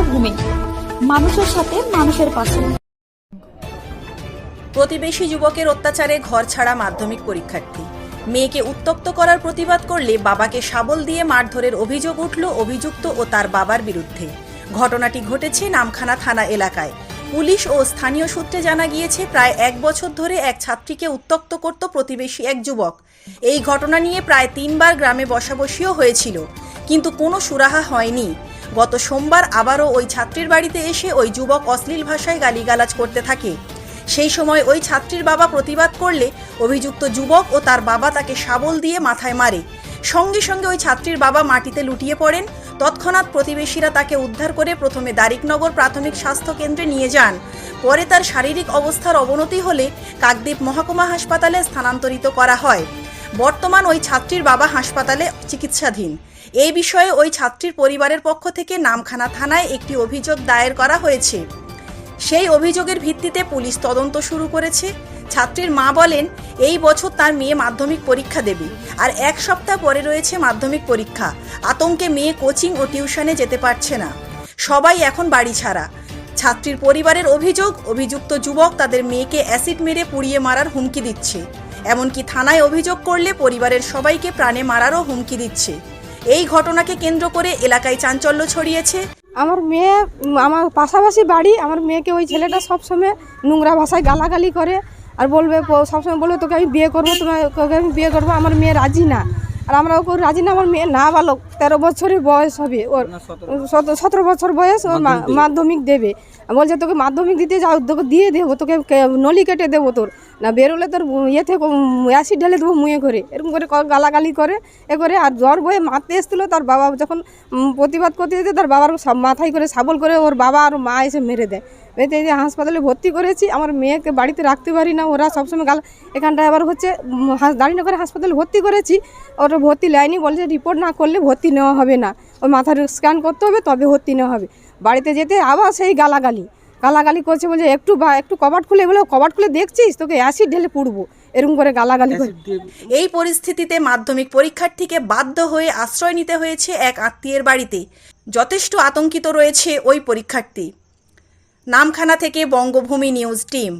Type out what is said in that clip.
বঙ্গভূমি, মানুষের সাথে মানুষের পাশে। প্রতিবেশী যুবকের অত্যাচারে ঘর ছাড়া মাধ্যমিক পরীক্ষার্থী। মেয়েকে উত্ত্যক্ত করার প্রতিবাদ করলে বাবাকে শাবল দিয়ে মারধরের অভিযোগ উঠল অভিযুক্ত ও তার বাবার বিরুদ্ধে। ঘটনাটি ঘটেছে নামখানা থানা এলাকায়। পুলিশ ও স্থানীয় সূত্রে জানা গিয়েছে, প্রায় 1 বছর ধরে এক ছাত্রীকে উত্ত্যক্ত করত প্রতিবেশী এক যুবক। এই ঘটনা নিয়ে প্রায় 3 বার গ্রামে বসাবসিও হয়েছিল, কিন্তু কোনো সুরাহা হয়নি। গত সোমবার আবারও ওই ছাত্রীর বাড়িতে এসে ওই যুবক অশ্লীল ভাষায় গালিগালাজ করতে থাকে। সেই সময় ওই ছাত্রীর বাবা প্রতিবাদ করলে অভিযুক্ত যুবক ও তার বাবা তাকে শাবল দিয়ে মাথায় মারে। সঙ্গে সঙ্গে ওই ছাত্রীর বাবা মাটিতে লুটিয়ে পড়েন। তৎক্ষণাৎ প্রতিবেশীরা তাকে উদ্ধার করে প্রথমে দারিকনগর প্রাথমিক স্বাস্থ্য কেন্দ্রে নিয়ে যান। পরে তার শারীরিক অবস্থার অবনতি হলে কাকদ্বীপ মহকুমা হাসপাতালে স্থানান্তরিত করা হয়। বর্তমান ওই ছাত্রীর বাবা হাসপাতালে চিকিৎসাধীন। এই বিষয়ে ওই ছাত্রীর পরিবারের পক্ষ থেকে নামখানা থানায় একটি অভিযোগ দায়ের করা হয়েছে। সেই অভিযোগের ভিত্তিতে পুলিশ তদন্ত শুরু করেছে। ছাত্রীর মা বলেন, এই বছর তার মেয়ে মাধ্যমিক পরীক্ষা দেবে, আর 1 সপ্তাহ পরে রয়েছে মাধ্যমিক পরীক্ষা। আতঙ্কে মেয়ে কোচিং ও টিউশনে যেতে পারছে না। সবাই এখন বাড়ি ছাড়া। ছাত্রীর পরিবারের অভিযোগ, অভিযুক্ত যুবক তাদের মেয়েকে অ্যাসিড মেরে পুড়িয়ে মারার হুমকি দিচ্ছে। এমনকি থানায় অভিযোগ করলে পরিবারের সবাইকে প্রাণে মারারও হুমকি দিচ্ছে। এই ঘটনাকে কেন্দ্র করে এলাকায় চাঞ্চল্য ছড়িয়েছে। আমার মেয়ে, আমার পাশাপাশি বাড়ি, আমার মেয়েকে ওই ছেলেটা সবসময় নোংরা ভাষায় গালাগালি করে আর বলবে, সবসময় বলবে তোকে আমি বিয়ে করবো, তোকে আমি বিয়ে করবো। আমার মেয়ে রাজি না, আর আমরা ওকে রাজি না। আমার মেয়ে নাবালক, 13 বছরের বয়স হবে, ওর 17 বছর বয়স, ওর মাধ্যমিক দেবে। বলছে তোকে মাধ্যমিক দিতে যাও, তোকে দিয়ে দেবো, তোকে নলি কেটে দেবো, তোর না বেরোলে তোর ইয়ে থেকে অ্যাসিড ঢেলে দেবো মুয়ে করে, এরকম করে গালাগালি করে এ করে। আর জ্বর বয়ে মারতে এসেছিলো। তার বাবা যখন প্রতিবাদ করতে যেতে তার বাবার মাথায় করে শাবল করে ওর বাবা আর মা এসে মেরে দেয়। এই যে হাসপাতালে ভর্তি করেছি। আমার মেয়েকে বাড়িতে রাখতে পারি না, ওরা সবসময় এখানটায় আবার হচ্ছে দাঁড়িনগরে হাসপাতালে ভর্তি করেছি। ওটা ভর্তি লাইনি, বলছে রিপোর্ট না করলে ভর্তি নেওয়া হবে না, ওই মাথার স্ক্যান করতে হবে তবে ভর্তি নেওয়া হবে। বাড়িতে যেতে আবার সেই গালাগালি করছে, বলছে একটু কবাট খুলে, বলে কবাট খুলে দেখছিস, তোকে অ্যাসিড ঢেলে পুড়বো, এরকম করে গালাগালি করে। এই পরিস্থিতিতে মাধ্যমিক পরীক্ষার্থীকে বাধ্য হয়ে আশ্রয় নিতে হয়েছে এক আত্মীয়ের বাড়িতে। যথেষ্ট আতঙ্কিত রয়েছে ওই পরীক্ষার্থী। নামখানা থেকে বঙ্গভূমি নিউজ টিম।